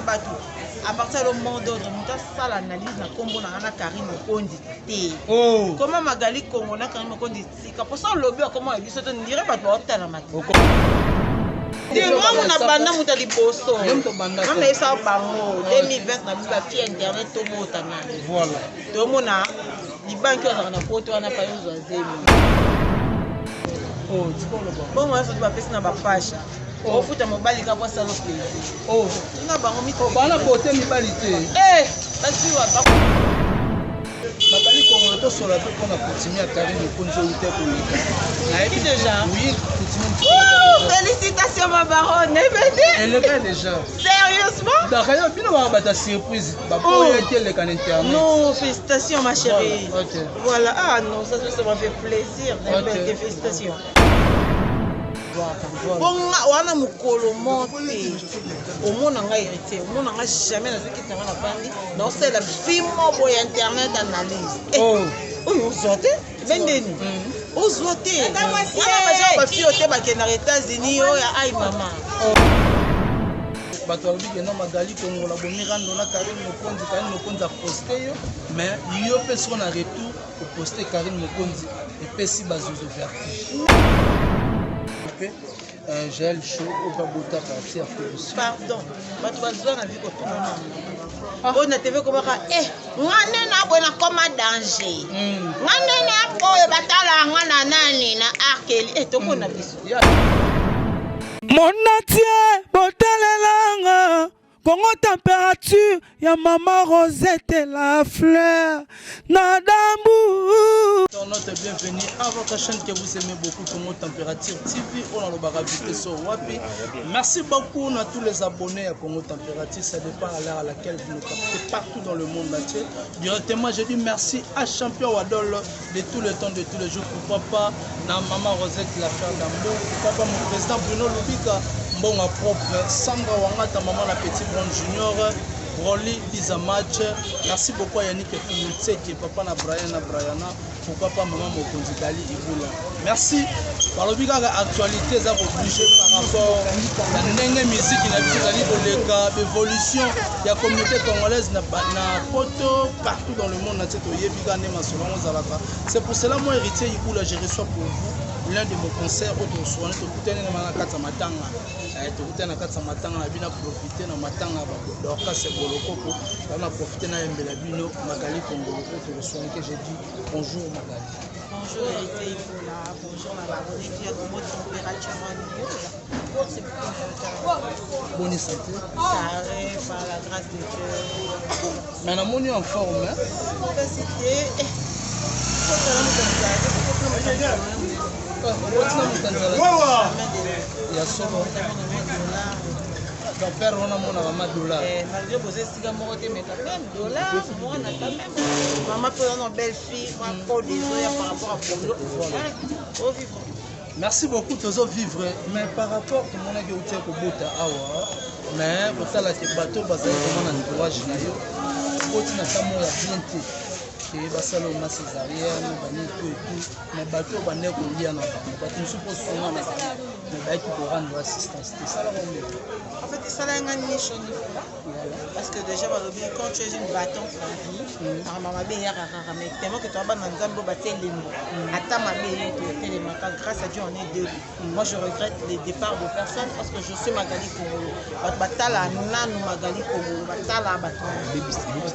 bato à partir du moment d'ordre muta ça l'analyse na kombo na ana Karine Mokondi té comment Magali Congo na Karine Mokondi sika pour ça lobby comment il se donne dirait pas toi la matin moi mon banda muta liboso on est ça bango 2020 na biba fi internet to botana voilà to mona di banque na poto wana pa yo zemi bon moi ça va passer na ba page au foot à mobile ka kwa salon plaisir na bango mi bana bote mibali te basi wa Magali Congo to sola pe pour na continuer à Karine Mokonzi ou te koleka qui déjà oui continue félicitations ma baronne elle le fait déjà sérieusement d'accord bino ba bata surprise ba poye te le kan internet non félicitations ma chérie OK voilà ah non ça m'a fait plaisir félicitations bon wana mukolo monte omona nga héritier omona nga jamais nazokitanga na bandi naosala filmo boya internet analyse oyo ozwa te bendeni ozwa te wana baja bafio te bakendaka États-Unis oyo ai mama bato balobi non Magali Congo la bomirando na Karine Mokonzi a posté yo mais yo pe siko na retour ko poster Karine Mokonzi epesi bazuzo vertige gel chaud au babota parti à faire pardon bato bazwa na vie kotomona on a TV comme ngane na bona comme danger ngane na boye batala ngana nani na arkeli tomona biso monatie botalelanga Congo température ya maman Rosette la fleur Nadambu. Notre bienvenue à votre chaîne que vous aimez beaucoup Congo Température TV. On a le barabité sur Wapi. Merci beaucoup à tous les abonnés à Congo Température. Ça dépend à l'heure à laquelle vous nous captez partout dans le monde entier. Directement, je dis merci à Champion Wadol de tout le temps, de tous les jours. Pourquoi pas na maman Rosette la fleur d'Ambo. Pourquoi pas mon président Bruno Lubika. Bon à propre Sandra Wangata, maman la petite blonde junior, Broly, Lisa Match. Merci beaucoup à Yannick Fumultseke, papa na Brianna, pourquoi pas maman Mokonzi Dali Iboula. Merci. Par le bilan de l'actualité, ça va obligé par rapport à la musique qui a l'évolution de la communauté congolaise na photo partout dans le monde. C'est pour cela moi héritier Iboula, je reçois pour vous l'un de mes concerts au soir to kutana na kata matanga to kutana kata matanga na bina profiter na matanga ba doka se bolokoko na profiter na yembela bino Magali Congo to soir que j'ai dit bonjour Magali. Bonjour héritier Iboula, bonjour ma baronne qui a comme température en niveau. Bonne santé. Carré par la grâce de Dieu. Mais na moni en forme hein. C'était ton père on a mon maman dollar malgré poser siga moko te mais quand même dollar moi on a quand même maman peut avoir une belle fille moi pour des oeufs par rapport à Polo au vivre. Merci beaucoup tozo vivre mais par rapport à mon agi utia ko bota awa mais botala ke bateau bazali vraiment na entourage na yo koti na kamo ya bien te et basalo ma césarienne bani tout et tout mais bateau bande ko lia na bateau nous suppose souvent na mais ba qui pour rendre assistance c'est ça la bonne en fait ça là ngani niche parce que déjà quand tu es une bâton dans la vie maman be ya rara mais tellement que tu as dans nzambo ba telembo ata mabe to telembo grâce à Dieu on est deux. Moi je regrette les départs de personnes parce que je suis Magali Congo batala nanu Magali Congo batala baton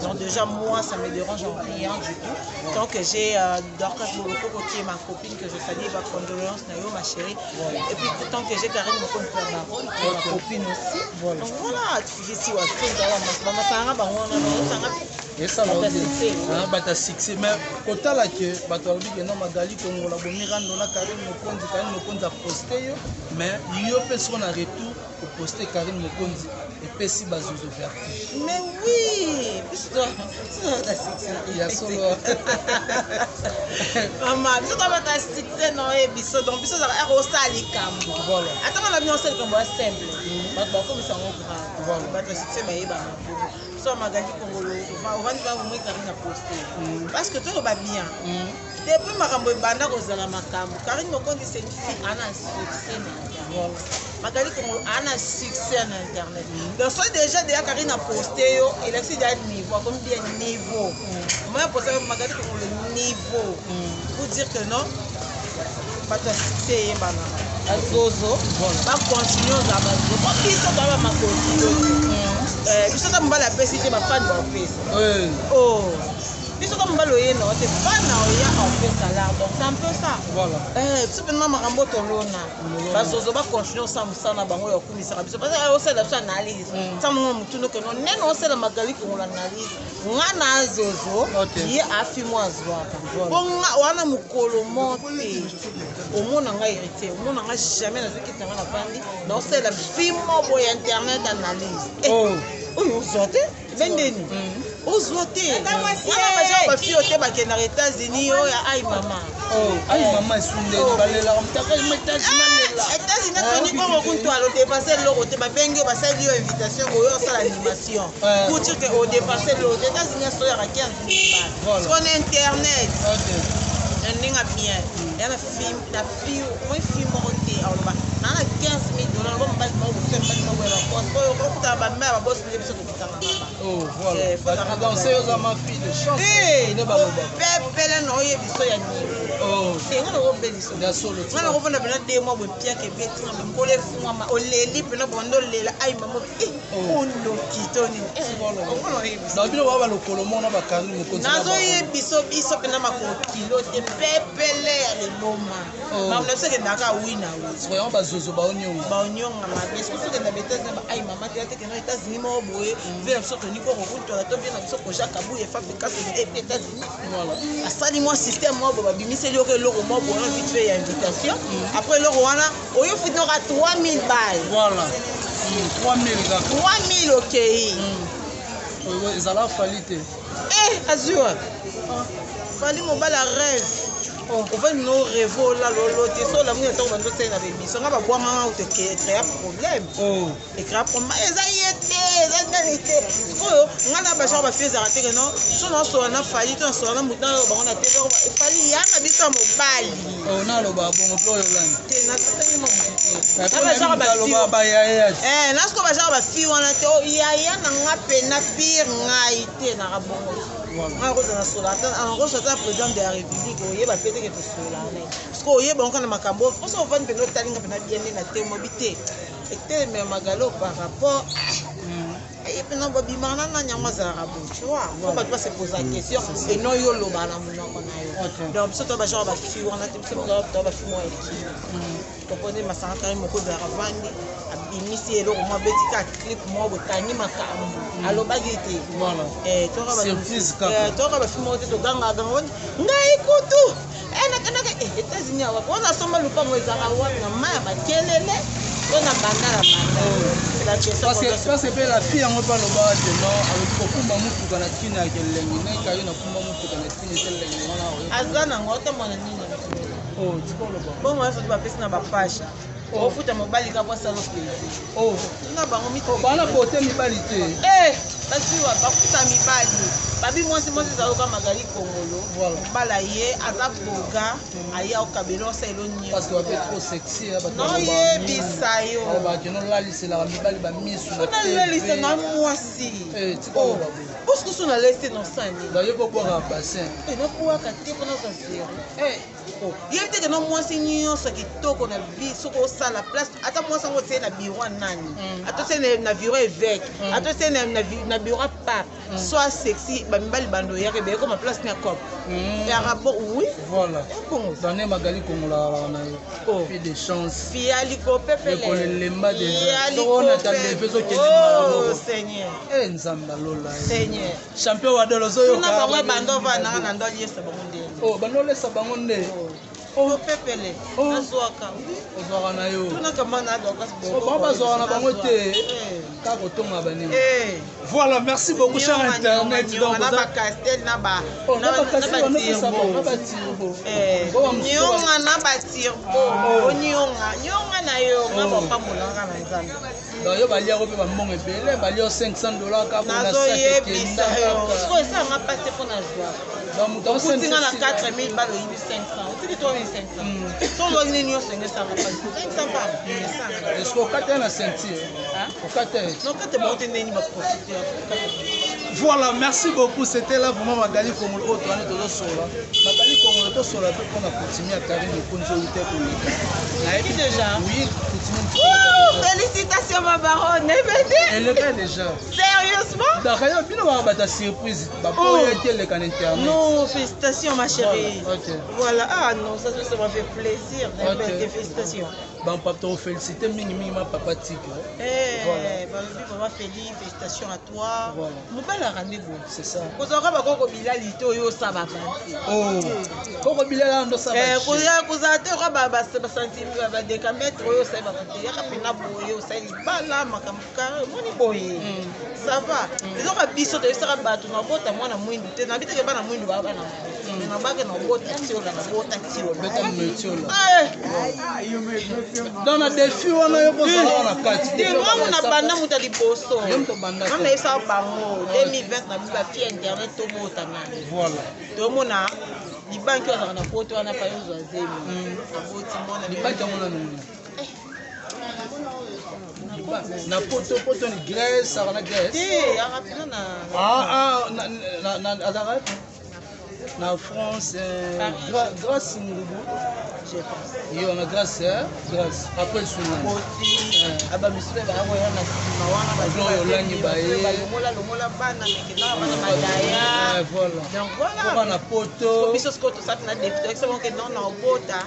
donc déjà moi ça me dérange en rien du tout tant que j'ai Dorcas Moloko qui est ma copine que je salue ma condoléance nayo ma chérie et puis tant que j'ai Karine Mokonzi baronne qui est ma copine aussi donc voilà je suis wa maman sanga bangona sanga et ça va bata succès mais kotala que bato lobi non Magali Congo la bomirando na Karine Mokonzi a posté mais yo pe sur na retour pour poster Karine Mokonzi et pesi bazuzo vertige mais oui puisque la succès il y a solo maman biso ta bata succès non et biso donc biso za rosa likambo voilà attends on a bien on sait comme simple bato ba comme ça on grave bato succès bayebaka so Magali Kongolo ovandi bavomoi Karine aposte parce que toloba bien depuis makambo ebanda kozala makambo Karine Mokonzi c'est une fille ana succès na internet Magali Kongolo ana succès na internet donc so déjà Karine aposte yo elexi déjà niveau comme bien niveau moi poste Magali Kongolo niveau pour dire que non bato succès yebana azozo ba continuer za bazo ko biso baba makoti biso ta mbala pesi te ba fan ba pesi biso ta mbala yeno te fan na ya en fait salaire donc c'est un peu ça voilà biso pendant makambo tolona bazozo ba continuer ça musana bango ya kumisa biso parce que osela biso analyse ça mo mutuno que non neno osela Magali Kongolo analyse ngana azozo ye afi moi zwaka bon wana mukolo monte omona nga héritier omona nga jamais nazokitanga na bandi naosala filmo boya internet analyse oyo ozwa te bendeni ozwa te wana baja bafio te bakendaka États-Unis oyo ai mama esundeli balelaka mutaka États-Unis toni bongo kuntu alodepase eloko te babengi oyo basali yo invitation oyo osala animation pour dire que odepase eloko te États-Unis asoyaka 15 000 balles sona internet ndinga bien yana film na film moi film monté aloba na 15 000 dollars ba mbali ma ufe mbali ma wela ko ko kuta ba mère ba boss le biso kitanga ngaba voilà parce que dans ces ma fille de chance ne ba pepele no ye biso ya ni ngana go beliso da solo ngana go fona bena de mo bo pia ke beti ngaba mbole fuma ma oleli pena bondo lela ai mama ondo kitoni ono ye biso na bino baba lokolo mona ba Karine Mokonzi nazo ye biso pena makokilo te pepele ya leboma mamna seke ndaka wina soyons bazozo baonyonga mabe soki kenda betazina ba ai mama te teke na États-Unis mo boye vela biso toni ko kokutola to bien na biso ko Jacques Abou et Fabrice et États-Unis voilà asali moi système mo bo bimiseli ko eloko mo bo na vite fait invitation après eloko wana oyo fitnoka 3000 balles voilà 3000 okay ezala fali te azur fali mobala rêve on no revo la lolo te so la muna to bando tena be biso nga ba bwanga o te créer problème et créer problème eza yete eza nete ko ngana ba sha ba fieza raté que non so no so na fali to so na muta ba ngona te ko fali yana biso mobali na lo ba bongo plo yo lan te na tani mo na ba sha ba lo ba ya na sko ba sha ba fi wana te o ya na ngape na pire ngai te na ka bongo nga ko na so la en gros ça président de la République o yeba pete ke to so la parce que o yeba on kana makambo o so vendre no talinga pena bien na te mobité et tel mais magalo par rapport et puis non babi mana na nyama za rabo tu vois faut pas se poser la question et non yo lo bana munoko na yo donc ça to ba genre ba fi wana te to ba fi mo et comprenez ma sana Karine Mokonzi za ravandi abimisi eloko mo betika clip mo botangi makambo alobaki te voilà surprise kaka to ka ba fi mo te to ganga ganga ngai kutu ena kana États-Unis awa on a somba lupango ezaka wana maya bakelele on a bandala parce que la fille en pas le bas de non avec beaucoup de mutu kana kina kelengi na kayo na kuma mutu kana kina kelengi wana azana ngota mwana nini tikolo bon moi faut ba pesa na ba page ofuta mobali ka kwa salo plaisir na bango mito bana kote mibali te basi wa bafuta mibali babi mwasi za loka Magali Kongolo bala ye aza boga aya okabelo sa eloni parce que va être trop sexy ba non ye bisayo ba que non la liste la mibali ba misu na la liste na mwasi tikolo ba parce que son la liste non sani d'ailleurs pour boire un bassin na pour ka te kona ka zero yete ke no mwasi nyonso kitoko na biso ko sala place ata mwasi ngo te na bureau nani ata te na bureau évêque ata te na bureau pape soit sexy ba mibali bando yake be ko ma place na cop ya rabo oui voilà bon donner Magali Kongolo na yo puis de chance fiali ko pepele ko le lemba déjà so on a tande bezo ke oh seigneur nzamba lola seigneur champion wa dolo zo yo ka ba bando va na ndo yesa bango nde bando lesa bango nde pepele azwaka ozwaka na yo tuna kama na doka bango bazwaka na bango te ka kotonga banini voilà merci beaucoup cher internet donc na ba castel na ba nyonga na ba tirbo nyonga na yo nga ba pamolanga na nzambe Donc yo balia ko pe ba mbongo ebele, balia $500 ka ko na nazoyebisa yo sikoyo esalanga mpasi mpo na joie okutinga na 4000 balo oyibi 500 otiki 3500 tolo nini nyonso enge esanga mpasi 500 pam esanga eske okate na ceinture okate nokate baote ndeni baprofiteur voilà merci beaucoup c'était là vraiment Magali Kongolo oyo toani tozosola Magali Kongolo tosola mpe mpona continue ya karine okonzi oyo te koleka nayebi déjà oui continue félicitations ma baronne eleka déjà sérieusement dakaya bino bakabata surprise bapoya ete eleka na internet non félicitations ma chérie ok voilà ah non ça m'a fait plaisir des félicitations bon papa to féliciter mingi ma papa Tigre balobi papa Félix félicitations à toi voilà la rendez-vous c'est ça kozaka bakoko bilali to yo osaba banti koko bilali ndo saba kozala te oka basantimi badekametre oyo osali babanti yaka mpena boye osali libala makambo kare omoni boye sava ezoka biso toyebisaka bato na obota mwana mwindu te nabi teke bana mwindu baa bana na bake na obota tiola na bota tiola dans na défi wana yo bozala wana kati mwangu na banda muta liboso nga nayebisaka bango 2020 na biba fie internet tobotana voilà tomona libanki ozalaka na poto wana pa yo ozwa zemi aboti mwana libanki yango na nini na poto ni Grèce aka na Grèce te aka pena na azalaka na France grâce ngubu je pense yo na grâce après suna boti abamisube bakoya na sima wana bazoyolangi baye balongola bana mekena bana madaya voilà donc voilà na poto biso siko tosati na député ekisabonke non na obota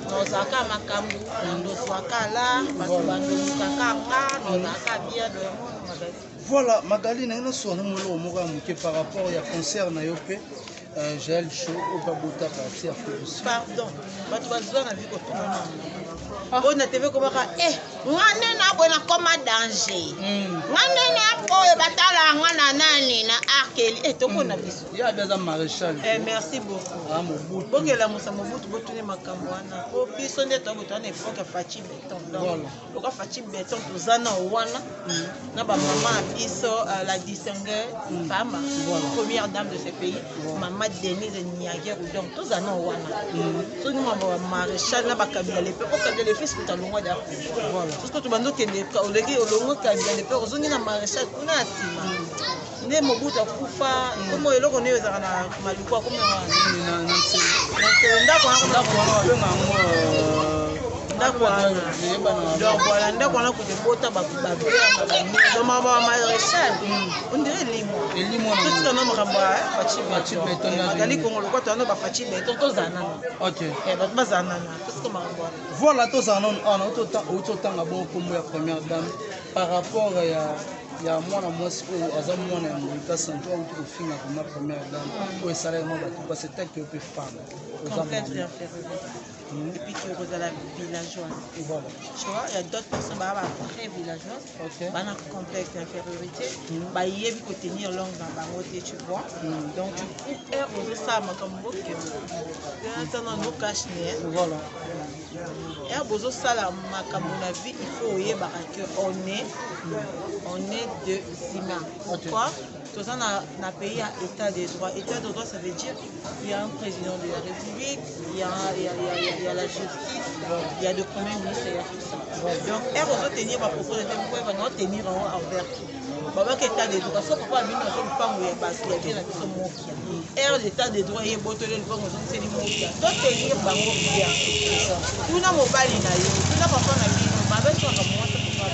nozalaka makambo ndozwaka la bato bandolukaka nga nozalaka bia voilà Magali na ino sona moloko moko ya moke par rapport ya concert na yo mpe Joël Show oyo babotaka ti affaire pardon bato bazwa na vi kotomona oyo na tv komaka nga nene aboye nakoma danger nga nene oyo batala nga na nani na arkeli tomona biso ye abi aza maréchal merci beaucoup bokelamusa mobutu botuni makambo wana po biso nde toboto wana epoke ya faci beton loka faci beton toza na wana na bamama na biso la distingue femme première dame de ce pays mama Denise Niagere donc toza na wana soki mambo ya maréchal na bakabila lepe okabila lepe sikuta longwa da voilà soki tobando kende oleki olongo kabila lepe ozongi na maréchal kuna na nsima nde mobutu akufa komo eloko nde ezalaka na maluku akomi wana ndako wana ndako wana donc voilà ndako wana kote bota babema bamaréchal ondire elimwa totika na makambo ya faci beton Magali Kongolo kwata wana bafaci beton tozala nana bato bazala nana tosika makambo wana voilà tozala nano ana ototanga bon kombo ya première dame par rapport ya mwana mwasi oyo aza mwana ya moika santo auti kofinga koma première dame oyo esalaka mwa bato parce que teke ope femme et puis tu es la villageoise. Voilà. Tu vois, il y a d'autres personnes qui sont très villageoises, qui ont un complexe d'infériorité, qui peuvent tenir langue dans la route, tu vois. Donc tu coupes air aux osama comme vous que maintenant nous cachons. Voilà. Air aux osama comme on a vu, il faut y on est de ciment. Pourquoi? Tout ça dans un pays à état de droit. État de droit, ça veut dire qu'il y a un président de la République, il y a la justice, il y a le premier ministre, il y a tout ça. Donc, elle va tenir ma propos de thème, elle va tenir envers tout. Baba qui état de droit, sauf papa bien dans son pango et parce qu'il y a bien dans son mokia. Elle l'état de droit, il y a botolé le pango, c'est du mokia. Donc, tenir bango bien. Tout n'a mobile na yo, tout n'a pas na vie, baba soit comme moi, ça peut pas.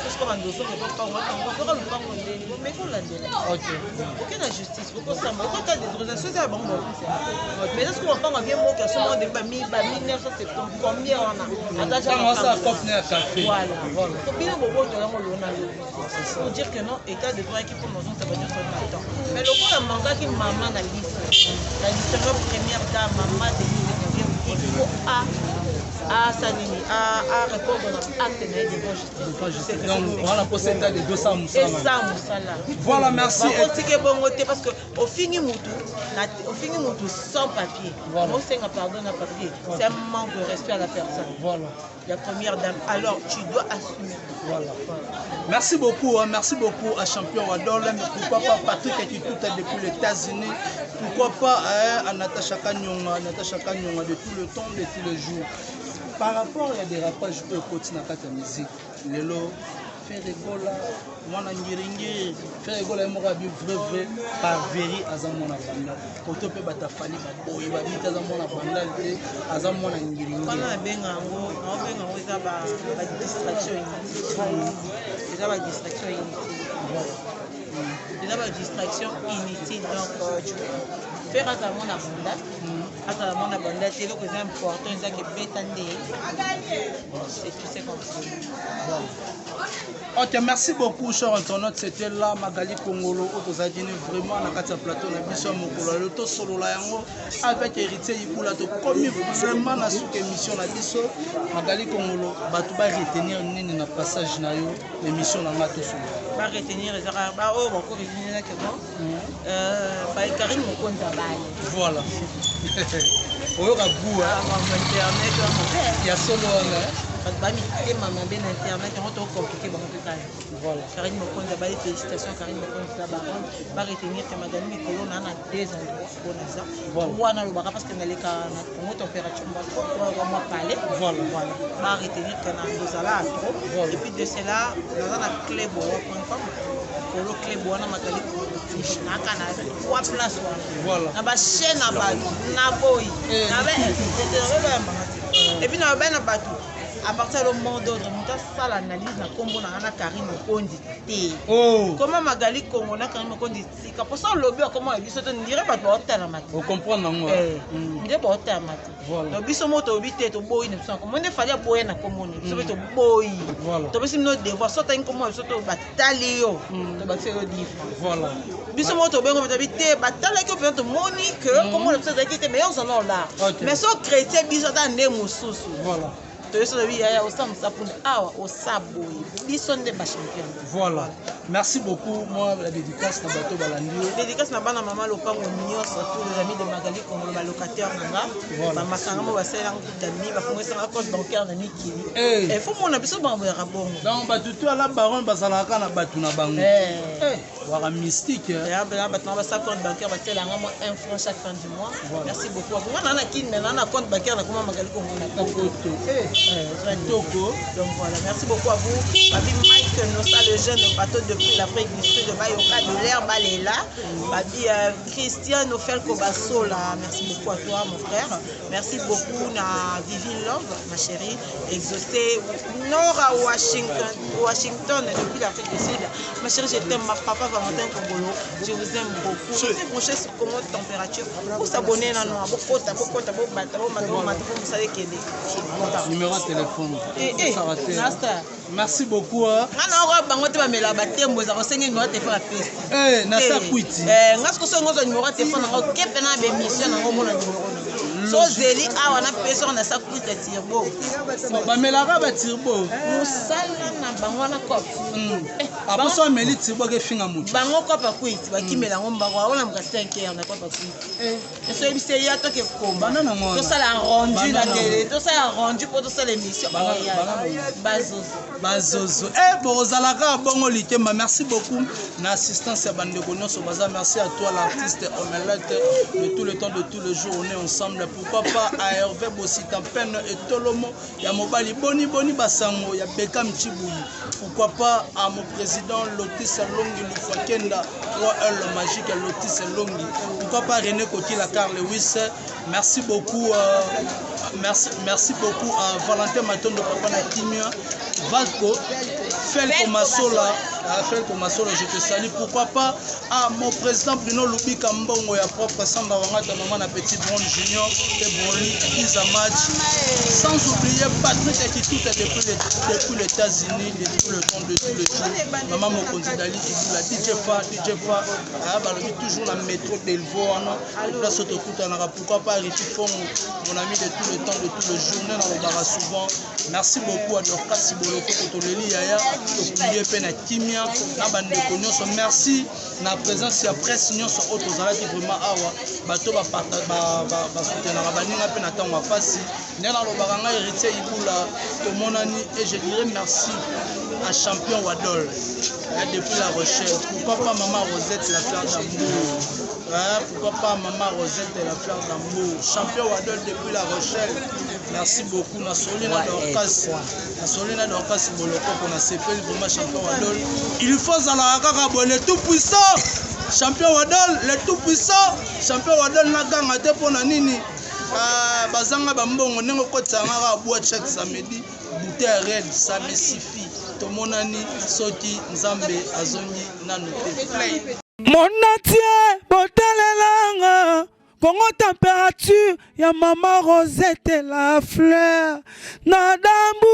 Puisque bandoso ne peut pas on va lupango ndeni mais ko landela aucune justice beaucoup ça beaucoup ta désorganisation ça bon mais est-ce qu'on va pas bien moka ce monde de 1970 combien on a attaché à ça copne à café voilà to bien bobo to yango lona pour dire que non état de droit qui pour nous ça va nous sonner temps mais le quoi manque qui maman la liste première dame maman de il faut ça nini à répondre à acte devant justice. Donc voilà pour cet état de 200 moussala. Et ça moussala. Voilà, merci. Parce que au fini moutou sans papier. Voilà. On sait pardon à papier. C'est un manque de respect à la personne. Voilà. La première dame. Alors tu dois assumer. Voilà. Merci beaucoup à Champion Wadol, mais pourquoi pas Patrick qui tout depuis les États-Unis, pourquoi pas à Natacha Kanyonga de tout le temps, de tous les jours. Par rapport à des rapports, je peux continuer à la musique. Lelo, Ferregola, Mwana Ngiringi, Ferregola est mort vrai par Véry Azamona Banda. Quand on peut battre Fali, il va vite Azamona Banda, Azamona Ngiringi. Quand on a bien une distraction inutile. C'est la distraction inutile. C'est la distraction inutile. Donc, tu peux faire Azamona Banda. Azamona Banda, c'est important. C'est que c'est comme ça. Ok, merci beaucoup, cher internaute. C'était là, Magali Kongolo, Otozadine, vraiment, na katia plateau, na biso mokolo, le to solo la yango, avec héritier Yipula, to commis vraiment na souk émission na biso, Magali Kongolo, batu ba retenir nini na passage na yo, l'émission na ngato solo. Ba retenir les arabes, oh, bon, pour retenir là, que bon, Karim Mokonda Baye. Voilà. Oyoka bou, Internet, il y a solo, internet, compliqué. Voilà. Karim Mokonda Baye, félicitations, Karim Mokonda Baron, va retenir que Madame Mikolo n'a des endroits pour ça. Voilà. Parce que dans les cas, on a température, on va parler. Voilà. Va retenir que nous allons trop. Et puis de cela, nous avons la clé pour le clé pour Magali trois places. Voilà. Na ba chaîne na ba na boy. Na ba et puis na ba na bateau. À partir du mot d'ordre, nous avons fait l'analyse de comment Karim Mokondi. Comment Magali Congo na Karim Mokondi. Pour ça, le lobby, comment il dit, on dirait pas de hôtel à matin. Vous comprenez, non? On dirait pas hôtel à matin. Voilà. Donc, si on a obité, on boy, comment on fait la boy na commune. On fait boy. Voilà. Donc, si on a des voix, soit un comment, soit un batalio. On va faire le diff. Voilà. Si on a obité, batalio qui fait Monique, comment on fait qui était meilleur, on en a là. Mais si on chrétien, ils sont dans les moussous. Voilà. Voilà. Merci beaucoup. Moi, la dédicace na bateau Balandio. Dédicace na bana maman Lopango Nyos, tous les amis de Magali comme le locataire nanga. Ba masanga mo basela ngudami ba fongesa na compte bancaire na Nikili. Il faut mon abiso ba ya bongo. Donc ba tutu ala baron bazalaka na batu na bango. Wara mystique. Ya ba batu na sa compte bancaire ba tela ngamo 1 franc chaque fin du mois. Merci beaucoup. Moi na kin mais na compte bancaire na comment Magali comme na compte. Donc voilà, merci beaucoup à vous. Babi Mike Nossa, le jeune bateau depuis l'Afrique du Sud de Bayoka, de l'air Balela. Babi Christian Ofel Kobasola, merci beaucoup à toi mon frère. Merci beaucoup à Vivi Love, ma chérie, exaucée nord à Washington depuis l'Afrique du Sud. Ma chérie, je t'aime, ma papa Valentin Kongolo, je vous aime beaucoup. Vous êtes branchés sur comment température pour s'abonner à nous. Numéro de téléphone. Merci beaucoup. Zeli awana personne na sa kuita tirbo. Ba melaka ba tirbo. Musala na bango na kop. Aposo meli tirbo ke finga mutu. Bango kop pa kuita ba kimela ngomba kwa ona mga 5 na kop pa kuita. Eso bise ya to ke komba. To sala rendu la télé, to sala rendu pour to sala émission. Bazozo. Bozalaka bongo likemba. Merci beaucoup na assistance ya bandeko nyonso baza. Merci à toi l'artiste Omelette de tout le temps de tout le jour on est ensemble. Pourquoi pas à Hervé Bossitampene et Tolomo, il y a Mobali Boni Basango, il y a Bekam Chiboui. Pourquoi pas à mon président Lotis Longi Lufakenda, 3L le magique Lotis Longi. Pourquoi pas René Kotila Carl Lewis. Merci beaucoup, merci beaucoup à Valentin Maton de Papa Nakimia, Valco, Felko Masola, Raphaël Tomasolo, je te salue. Pourquoi pas à mon président Bruno Lubika Mbongo, ya propre Samba Wangata, maman na Petit Bron Junior, et Broli, Isa Match. Sans oublier Patrick Ekitout depuis les États-Unis, depuis le temps de tout le tour. Maman Mokonzi Dali, la DJ Fa, toujours la métro d'Elvo, pourquoi pas Richie Fong, mon ami de tout le temps, de tout le journée, dans le bar souvent. Merci beaucoup à Dorcas Siboloko, Kotoleli Yaya, Tokulie Pena Kimia, Nabande Konyoso. Merci na présence ya presse nyonso auto zalaki vraiment awa bato ba soutenir baninga pe na tango fasi ndena lobaka ngai héritier ibula to monani et je dirais merci à champion Wadol depuis La Rochelle. Pourquoi pas maman Rosette la fleur d'amour, pourquoi pas maman Rosette la fleur d'amour, champion Wadol depuis La Rochelle. Merci beaucoup na Solina Dorcas, na Solina Dorcas Boloko pour na CPL vraiment champion Wadol. Il faut zala kaka bonne tout puissant. Champion Wadol, le tout puissant. Champion Wadol na ganga te pona nini. Bazanga bambongo nengo kotanga boîte chaque samedi. Bouteille red, ça me suffit. Tomonani soki nzambe azongi nanu te. Play. Monatie botalelanga Congo température ya maman Rosette la fleur na dambu